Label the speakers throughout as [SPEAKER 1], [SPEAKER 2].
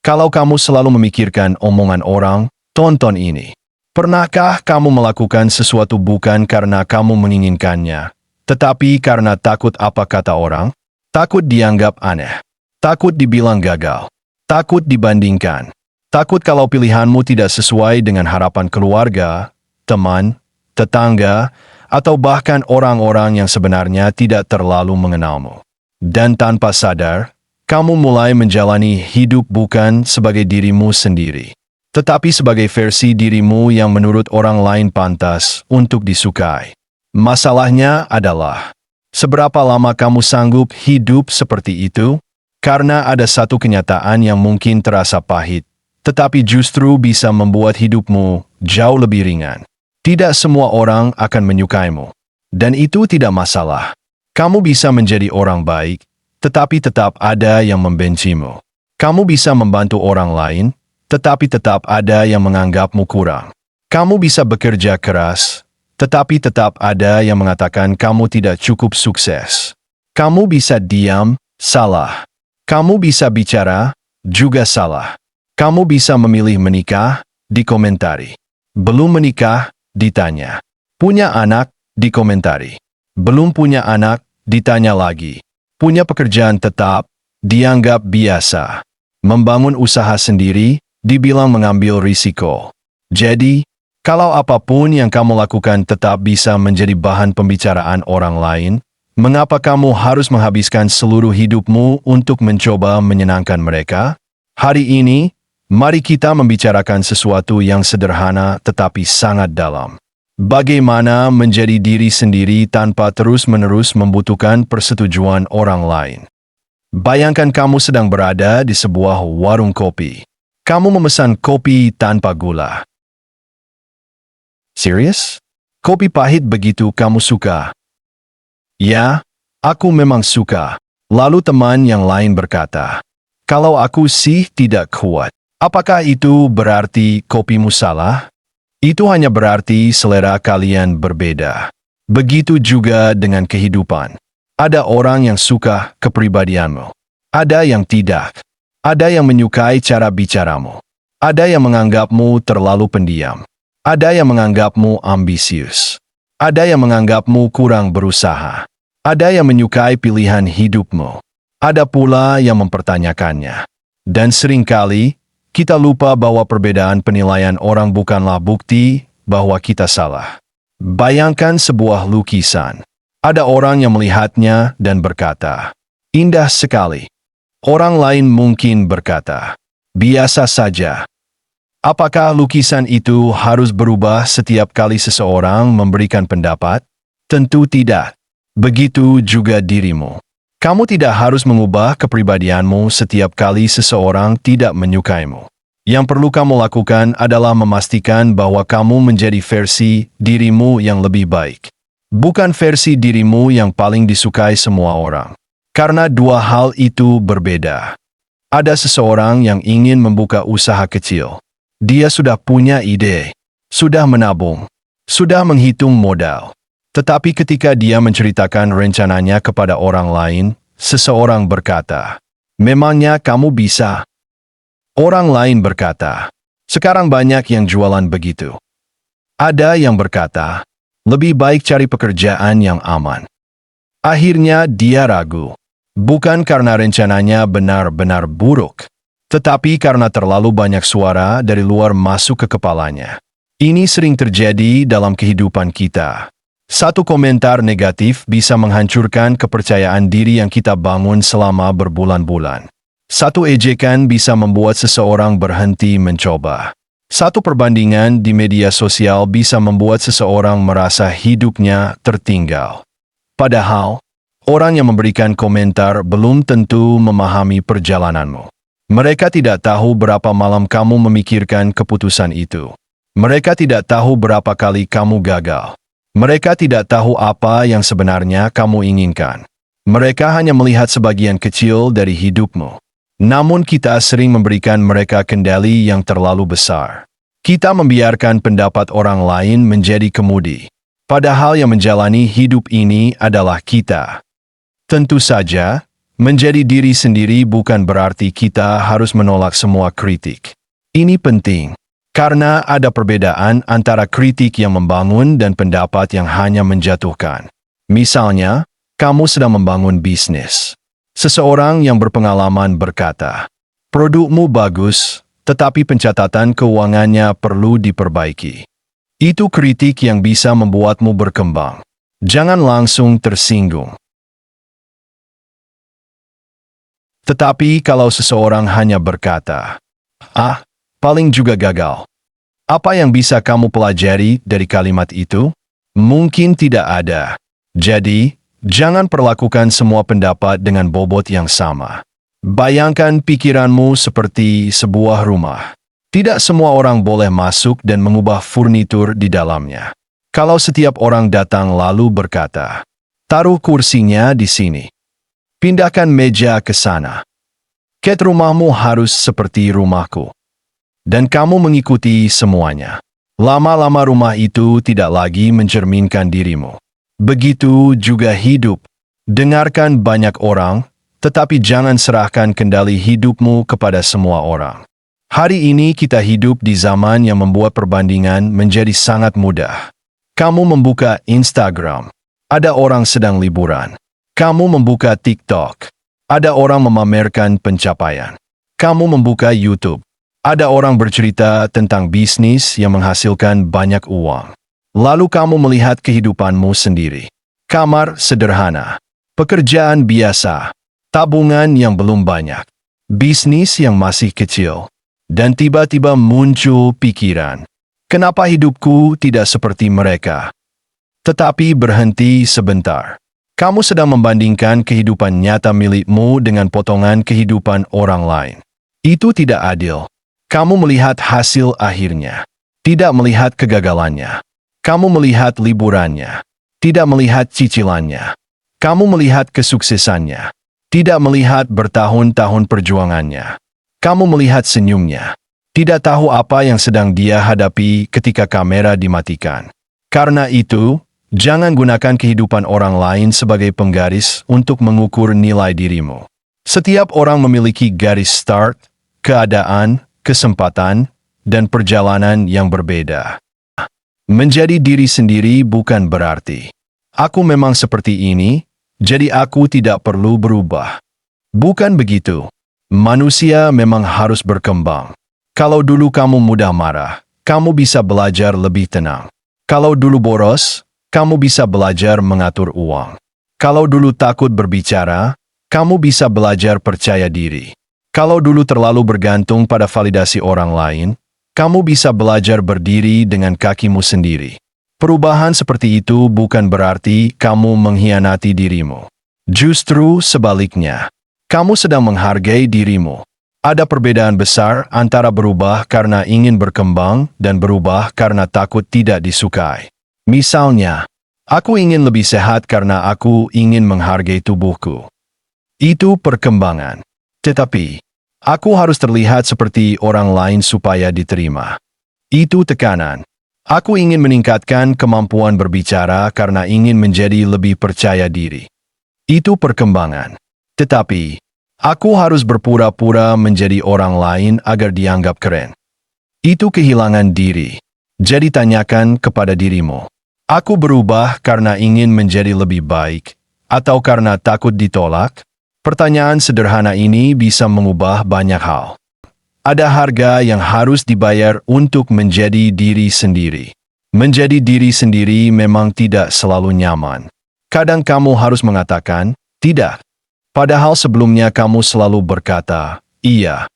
[SPEAKER 1] Kalau kamu selalu memikirkan omongan orang, tonton ini. Pernahkah kamu melakukan sesuatu bukan karena kamu menginginkannya, tetapi karena takut apa kata orang? Takut dianggap aneh. Takut dibilang gagal. Takut dibandingkan. Takut kalau pilihanmu tidak sesuai dengan harapan keluarga, teman, tetangga, atau bahkan orang-orang yang sebenarnya tidak terlalu mengenalmu. Dan tanpa sadar, kamu mulai menjalani hidup bukan sebagai dirimu sendiri, tetapi sebagai versi dirimu yang menurut orang lain pantas untuk disukai. Masalahnya adalah, seberapa lama kamu sanggup hidup seperti itu? Karena ada satu kenyataan yang mungkin terasa pahit, tetapi justru bisa membuat hidupmu jauh lebih ringan. Tidak semua orang akan menyukaimu, dan itu tidak masalah. Kamu bisa menjadi orang baik, tetapi tetap ada yang membencimu. Kamu bisa membantu orang lain, tetapi tetap ada yang menganggapmu kurang. Kamu bisa bekerja keras, tetapi tetap ada yang mengatakan kamu tidak cukup sukses. Kamu bisa diam, salah. Kamu bisa bicara, juga salah. Kamu bisa memilih menikah, dikomentari. Belum menikah, ditanya. Punya anak, dikomentari. Belum punya anak, ditanya lagi. Punya pekerjaan tetap, dianggap biasa. Membangun usaha sendiri, dibilang mengambil risiko. Jadi, kalau apapun yang kamu lakukan tetap bisa menjadi bahan pembicaraan orang lain, mengapa kamu harus menghabiskan seluruh hidupmu untuk mencoba menyenangkan mereka? Hari ini, mari kita membicarakan sesuatu yang sederhana tetapi sangat dalam. Bagaimana menjadi diri sendiri tanpa terus-menerus membutuhkan persetujuan orang lain. Bayangkan kamu sedang berada di sebuah warung kopi. Kamu memesan kopi tanpa gula. Serius? Kopi pahit begitu kamu suka? Ya, aku memang suka. Lalu teman yang lain berkata, kalau aku sih tidak kuat. Apakah itu berarti kopimu salah? Itu hanya berarti selera kalian berbeda. Begitu juga dengan kehidupan. Ada orang yang suka kepribadianmu. Ada yang tidak. Ada yang menyukai cara bicaramu. Ada yang menganggapmu terlalu pendiam. Ada yang menganggapmu ambisius. Ada yang menganggapmu kurang berusaha. Ada yang menyukai pilihan hidupmu. Ada pula yang mempertanyakannya. Dan seringkali, kita lupa bahwa perbedaan penilaian orang bukanlah bukti bahwa kita salah. Bayangkan sebuah lukisan. Ada orang yang melihatnya dan berkata, indah sekali. Orang lain mungkin berkata, biasa saja. Apakah lukisan itu harus berubah setiap kali seseorang memberikan pendapat? Tentu tidak. Begitu juga dirimu. Kamu tidak harus mengubah kepribadianmu setiap kali seseorang tidak menyukaimu. Yang perlu kamu lakukan adalah memastikan bahwa kamu menjadi versi dirimu yang lebih baik. Bukan versi dirimu yang paling disukai semua orang. Karena dua hal itu berbeda. Ada seseorang yang ingin membuka usaha kecil. Dia sudah punya ide, sudah menabung, sudah menghitung modal. Tetapi ketika dia menceritakan rencananya kepada orang lain, seseorang berkata, memangnya kamu bisa? Orang lain berkata, sekarang banyak yang jualan begitu. Ada yang berkata, lebih baik cari pekerjaan yang aman. Akhirnya dia ragu, bukan karena rencananya benar-benar buruk, tetapi karena terlalu banyak suara dari luar masuk ke kepalanya. Ini sering terjadi dalam kehidupan kita. Satu komentar negatif bisa menghancurkan kepercayaan diri yang kita bangun selama berbulan-bulan. Satu ejekan bisa membuat seseorang berhenti mencoba. Satu perbandingan di media sosial bisa membuat seseorang merasa hidupnya tertinggal. Padahal, orang yang memberikan komentar belum tentu memahami perjalananmu. Mereka tidak tahu berapa malam kamu memikirkan keputusan itu. Mereka tidak tahu berapa kali kamu gagal. Mereka tidak tahu apa yang sebenarnya kamu inginkan. Mereka hanya melihat sebagian kecil dari hidupmu. Namun kita sering memberikan mereka kendali yang terlalu besar. Kita membiarkan pendapat orang lain menjadi kemudi. Padahal yang menjalani hidup ini adalah kita. Tentu saja, Menjadi diri sendiri bukan berarti kita harus menolak semua kritik. Ini penting, karena ada perbedaan antara kritik yang membangun dan pendapat yang hanya menjatuhkan. Misalnya, kamu sedang membangun bisnis. Seseorang yang berpengalaman berkata, "Produkmu bagus, tetapi pencatatan keuangannya perlu diperbaiki." Itu kritik yang bisa membuatmu berkembang. Jangan langsung tersinggung. Tetapi kalau seseorang hanya berkata, paling juga gagal. Apa yang bisa kamu pelajari dari kalimat itu? Mungkin tidak ada. Jadi, jangan perlakukan semua pendapat dengan bobot yang sama. Bayangkan pikiranmu seperti sebuah rumah. Tidak semua orang boleh masuk dan mengubah furnitur di dalamnya. Kalau setiap orang datang lalu berkata, "Taruh kursinya di sini. Pindahkan meja ke sana. Cat, rumahmu harus seperti rumahku." Dan kamu mengikuti semuanya. Lama-lama rumah itu tidak lagi mencerminkan dirimu. Begitu juga hidup. Dengarkan banyak orang, tetapi jangan serahkan kendali hidupmu kepada semua orang. Hari ini kita hidup di zaman yang membuat perbandingan menjadi sangat mudah. Kamu membuka Instagram, ada orang sedang liburan. Kamu membuka TikTok, ada orang memamerkan pencapaian. Kamu membuka YouTube, ada orang bercerita tentang bisnis yang menghasilkan banyak uang. Lalu kamu melihat kehidupanmu sendiri. Kamar sederhana, pekerjaan biasa, tabungan yang belum banyak, bisnis yang masih kecil. Dan tiba-tiba muncul pikiran, kenapa hidupku tidak seperti mereka? Tetapi berhenti sebentar. Kamu sedang membandingkan kehidupan nyata milikmu dengan potongan kehidupan orang lain. Itu tidak adil. Kamu melihat hasil akhirnya, tidak melihat kegagalannya. Kamu melihat liburannya, tidak melihat cicilannya. Kamu melihat kesuksesannya, tidak melihat bertahun-tahun perjuangannya. Kamu melihat senyumnya, tidak tahu apa yang sedang dia hadapi ketika kamera dimatikan. Karena itu, jangan gunakan kehidupan orang lain sebagai penggaris untuk mengukur nilai dirimu. Setiap orang memiliki garis start, keadaan, kesempatan, dan perjalanan yang berbeda. Menjadi diri sendiri bukan berarti, "Aku memang seperti ini, jadi aku tidak perlu berubah." Bukan begitu. Manusia memang harus berkembang. Kalau dulu kamu mudah marah, kamu bisa belajar lebih tenang. Kalau dulu boros, kamu bisa belajar mengatur uang. Kalau dulu takut berbicara, kamu bisa belajar percaya diri. Kalau dulu terlalu bergantung pada validasi orang lain, kamu bisa belajar berdiri dengan kakimu sendiri. Perubahan seperti itu bukan berarti kamu mengkhianati dirimu. Justru sebaliknya, kamu sedang menghargai dirimu. Ada perbedaan besar antara berubah karena ingin berkembang dan berubah karena takut tidak disukai. Misalnya, aku ingin lebih sehat karena aku ingin menghargai tubuhku. Itu perkembangan. Tetapi, aku harus terlihat seperti orang lain supaya diterima. Itu tekanan. Aku ingin meningkatkan kemampuan berbicara karena ingin menjadi lebih percaya diri. Itu perkembangan. Tetapi, aku harus berpura-pura menjadi orang lain agar dianggap keren. Itu kehilangan diri. Jadi tanyakan kepada dirimu, aku berubah karena ingin menjadi lebih baik, atau karena takut ditolak? Pertanyaan sederhana ini bisa mengubah banyak hal. Ada harga yang harus dibayar untuk menjadi diri sendiri. Menjadi diri sendiri memang tidak selalu nyaman. Kadang kamu harus mengatakan, tidak. Padahal sebelumnya kamu selalu berkata, iya.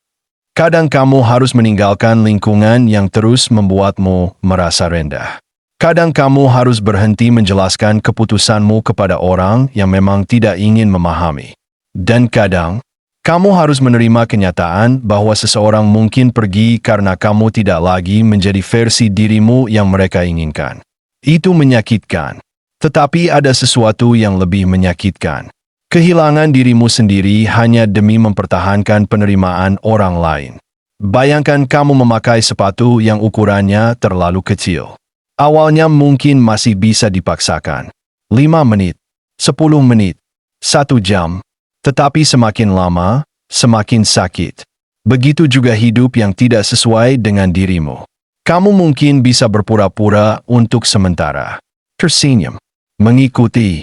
[SPEAKER 1] Kadang kamu harus meninggalkan lingkungan yang terus membuatmu merasa rendah. Kadang kamu harus berhenti menjelaskan keputusanmu kepada orang yang memang tidak ingin memahami. Dan kadang, kamu harus menerima kenyataan bahwa seseorang mungkin pergi karena kamu tidak lagi menjadi versi dirimu yang mereka inginkan. Itu menyakitkan. Tetapi ada sesuatu yang lebih menyakitkan. Kehilangan dirimu sendiri hanya demi mempertahankan penerimaan orang lain. Bayangkan kamu memakai sepatu yang ukurannya terlalu kecil. Awalnya mungkin masih bisa dipaksakan. 5 menit, 10 menit, 1 jam. Tetapi semakin lama, semakin sakit. Begitu juga hidup yang tidak sesuai dengan dirimu. Kamu mungkin bisa berpura-pura untuk sementara, tersenyum, mengikuti,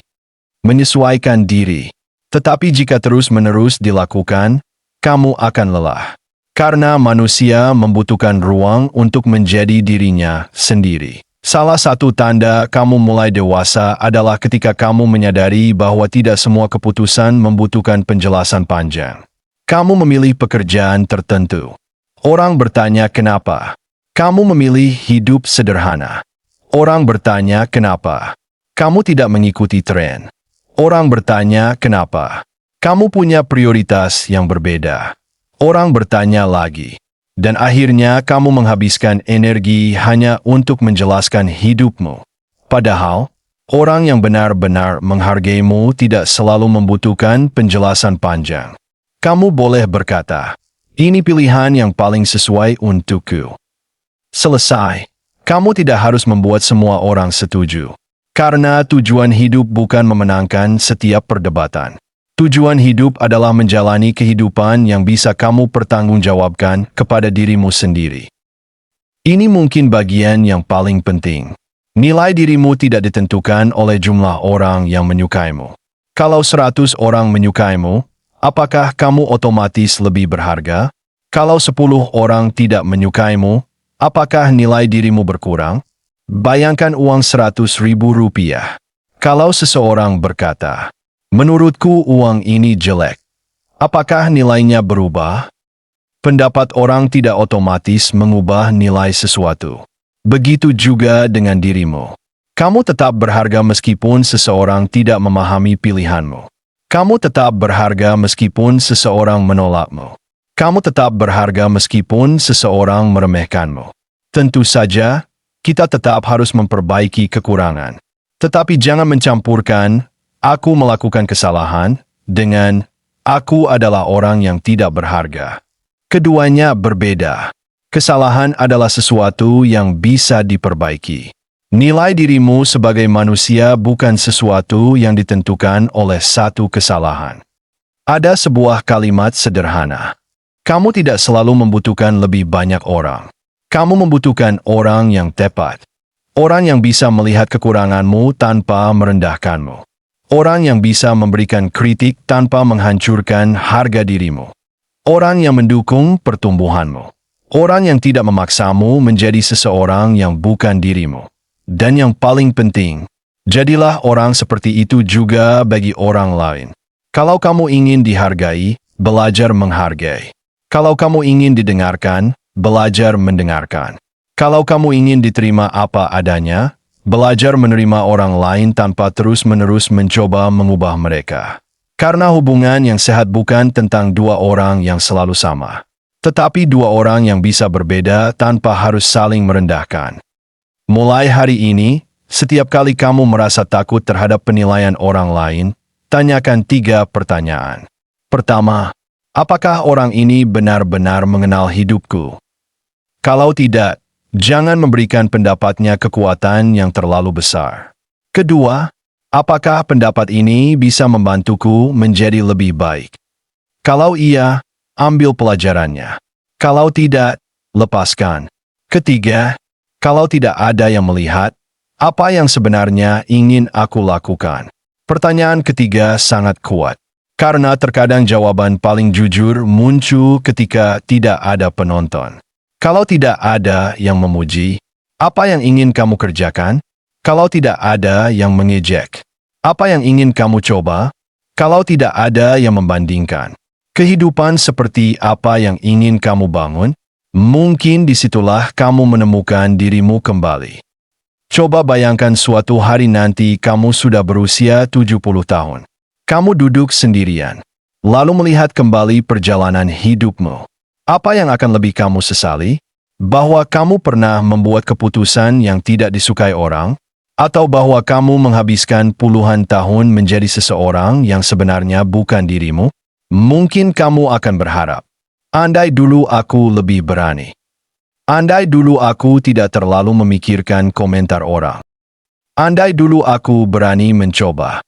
[SPEAKER 1] menyesuaikan diri. Tetapi jika terus-menerus dilakukan, kamu akan lelah. Karena manusia membutuhkan ruang untuk menjadi dirinya sendiri. Salah satu tanda kamu mulai dewasa adalah ketika kamu menyadari bahwa tidak semua keputusan membutuhkan penjelasan panjang. Kamu memilih pekerjaan tertentu. Orang bertanya kenapa. Kamu memilih hidup sederhana. Orang bertanya kenapa. Kamu tidak mengikuti tren. Orang bertanya kenapa. Kamu punya prioritas yang berbeda. Orang bertanya lagi. Dan akhirnya kamu menghabiskan energi hanya untuk menjelaskan hidupmu. Padahal, orang yang benar-benar menghargaimu tidak selalu membutuhkan penjelasan panjang. Kamu boleh berkata, ini pilihan yang paling sesuai untukku. Selesai. Kamu tidak harus membuat semua orang setuju. Karena tujuan hidup bukan memenangkan setiap perdebatan. Tujuan hidup adalah menjalani kehidupan yang bisa kamu pertanggungjawabkan kepada dirimu sendiri. Ini mungkin bagian yang paling penting. Nilai dirimu tidak ditentukan oleh jumlah orang yang menyukaimu. Kalau 100 orang menyukaimu, apakah kamu otomatis lebih berharga? Kalau 10 orang tidak menyukaimu, apakah nilai dirimu berkurang? Bayangkan uang 100.000 rupiah. Kalau seseorang berkata, menurutku uang ini jelek. Apakah nilainya berubah? Pendapat orang tidak otomatis mengubah nilai sesuatu. Begitu juga dengan dirimu. Kamu tetap berharga meskipun seseorang tidak memahami pilihanmu. Kamu tetap berharga meskipun seseorang menolakmu. Kamu tetap berharga meskipun seseorang meremehkanmu. Tentu saja, kita tetap harus memperbaiki kekurangan. Tetapi jangan mencampurkan aku melakukan kesalahan dengan aku adalah orang yang tidak berharga. Keduanya berbeda. Kesalahan adalah sesuatu yang bisa diperbaiki. Nilai dirimu sebagai manusia bukan sesuatu yang ditentukan oleh satu kesalahan. Ada sebuah kalimat sederhana. Kamu tidak selalu membutuhkan lebih banyak orang. Kamu membutuhkan orang yang tepat. Orang yang bisa melihat kekuranganmu tanpa merendahkanmu. Orang yang bisa memberikan kritik tanpa menghancurkan harga dirimu. Orang yang mendukung pertumbuhanmu. Orang yang tidak memaksamu menjadi seseorang yang bukan dirimu. Dan yang paling penting, jadilah orang seperti itu juga bagi orang lain. Kalau kamu ingin dihargai, belajar menghargai. Kalau kamu ingin didengarkan, belajar mendengarkan. Kalau kamu ingin diterima apa adanya, belajar menerima orang lain tanpa terus-menerus mencoba mengubah mereka. Karena hubungan yang sehat bukan tentang dua orang yang selalu sama, tetapi dua orang yang bisa berbeda tanpa harus saling merendahkan. Mulai hari ini, setiap kali kamu merasa takut terhadap penilaian orang lain, tanyakan 3 pertanyaan. Pertama, apakah orang ini benar-benar mengenal hidupku? Kalau tidak, jangan memberikan pendapatnya kekuatan yang terlalu besar. Kedua, apakah pendapat ini bisa membantuku menjadi lebih baik? Kalau iya, ambil pelajarannya. Kalau tidak, lepaskan. Ketiga, kalau tidak ada yang melihat, apa yang sebenarnya ingin aku lakukan? Pertanyaan ketiga sangat kuat. Karena terkadang jawaban paling jujur muncul ketika tidak ada penonton. Kalau tidak ada yang memuji, apa yang ingin kamu kerjakan? Kalau tidak ada yang mengejek, apa yang ingin kamu coba? Kalau tidak ada yang membandingkan, kehidupan seperti apa yang ingin kamu bangun? Mungkin disitulah kamu menemukan dirimu kembali. Coba bayangkan suatu hari nanti kamu sudah berusia 70 tahun. Kamu duduk sendirian, lalu melihat kembali perjalanan hidupmu. Apa yang akan lebih kamu sesali? Bahwa kamu pernah membuat keputusan yang tidak disukai orang? Atau bahwa kamu menghabiskan puluhan tahun menjadi seseorang yang sebenarnya bukan dirimu? Mungkin kamu akan berharap, andai dulu aku lebih berani. Andai dulu aku tidak terlalu memikirkan komentar orang. Andai dulu aku berani mencoba.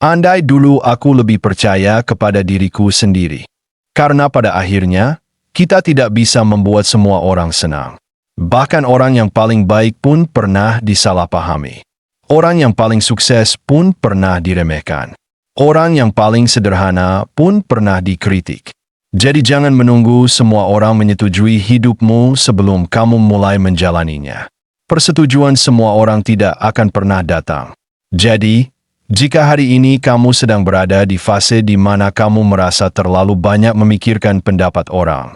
[SPEAKER 1] Andai dulu aku lebih percaya kepada diriku sendiri. Karena pada akhirnya, kita tidak bisa membuat semua orang senang. Bahkan orang yang paling baik pun pernah disalahpahami. Orang yang paling sukses pun pernah diremehkan. Orang yang paling sederhana pun pernah dikritik. Jadi jangan menunggu semua orang menyetujui hidupmu sebelum kamu mulai menjalaninya. Persetujuan semua orang tidak akan pernah datang. Jadi, jika hari ini kamu sedang berada di fase di mana kamu merasa terlalu banyak memikirkan pendapat orang,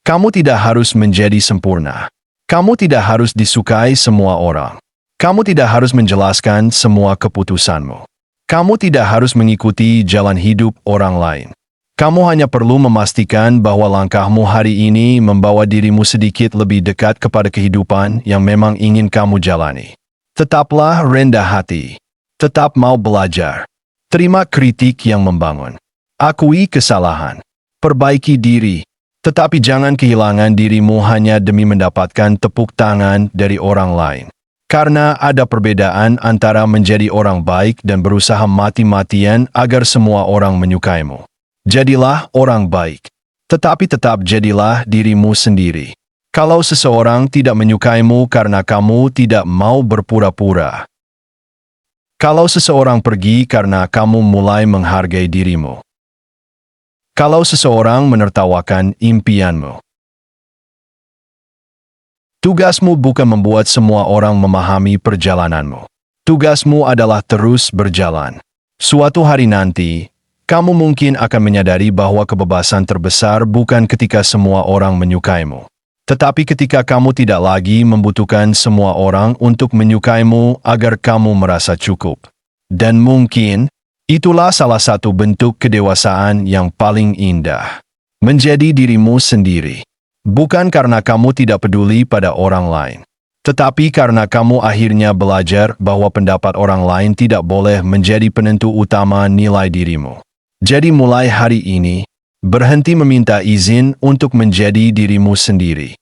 [SPEAKER 1] kamu tidak harus menjadi sempurna. Kamu tidak harus disukai semua orang. Kamu tidak harus menjelaskan semua keputusanmu. Kamu tidak harus mengikuti jalan hidup orang lain. Kamu hanya perlu memastikan bahwa langkahmu hari ini membawa dirimu sedikit lebih dekat kepada kehidupan yang memang ingin kamu jalani. Tetaplah rendah hati. Tetap mau belajar. Terima kritik yang membangun. Akui kesalahan. Perbaiki diri. Tetapi jangan kehilangan dirimu hanya demi mendapatkan tepuk tangan dari orang lain. Karena ada perbedaan antara menjadi orang baik dan berusaha mati-matian agar semua orang menyukaimu. Jadilah orang baik. Tetapi tetap jadilah dirimu sendiri. Kalau seseorang tidak menyukaimu karena kamu tidak mau berpura-pura. Kalau seseorang pergi karena kamu mulai menghargai dirimu. Kalau seseorang menertawakan impianmu. Tugasmu bukan membuat semua orang memahami perjalananmu. Tugasmu adalah terus berjalan. Suatu hari nanti, kamu mungkin akan menyadari bahwa kebebasan terbesar bukan ketika semua orang menyukaimu. Tetapi ketika kamu tidak lagi membutuhkan semua orang untuk menyukaimu agar kamu merasa cukup. Dan mungkin, itulah salah satu bentuk kedewasaan yang paling indah. Menjadi dirimu sendiri. Bukan karena kamu tidak peduli pada orang lain. Tetapi karena kamu akhirnya belajar bahwa pendapat orang lain tidak boleh menjadi penentu utama nilai dirimu. Jadi mulai hari ini, berhenti meminta izin untuk menjadi dirimu sendiri.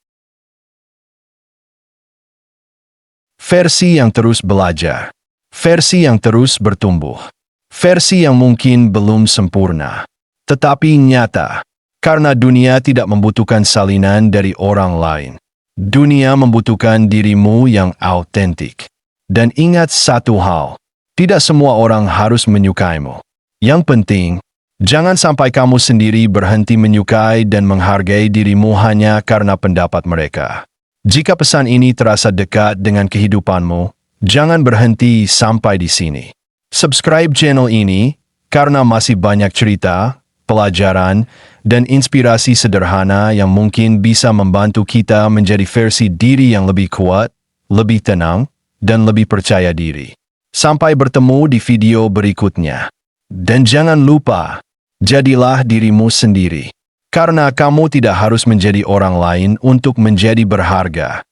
[SPEAKER 1] Versi yang terus belajar. Versi yang terus bertumbuh. Versi yang mungkin belum sempurna. Tetapi nyata. Karena dunia tidak membutuhkan salinan dari orang lain. Dunia membutuhkan dirimu yang autentik. Dan ingat satu hal. Tidak semua orang harus menyukaimu. Yang penting, jangan sampai kamu sendiri berhenti menyukai dan menghargai dirimu hanya karena pendapat mereka. Jika pesan ini terasa dekat dengan kehidupanmu, jangan berhenti sampai di sini. Subscribe channel ini, karena masih banyak cerita, pelajaran, dan inspirasi sederhana yang mungkin bisa membantu kita menjadi versi diri yang lebih kuat, lebih tenang, dan lebih percaya diri. Sampai bertemu di video berikutnya. Dan jangan lupa, jadilah dirimu sendiri. Karena kamu tidak harus menjadi orang lain untuk menjadi berharga.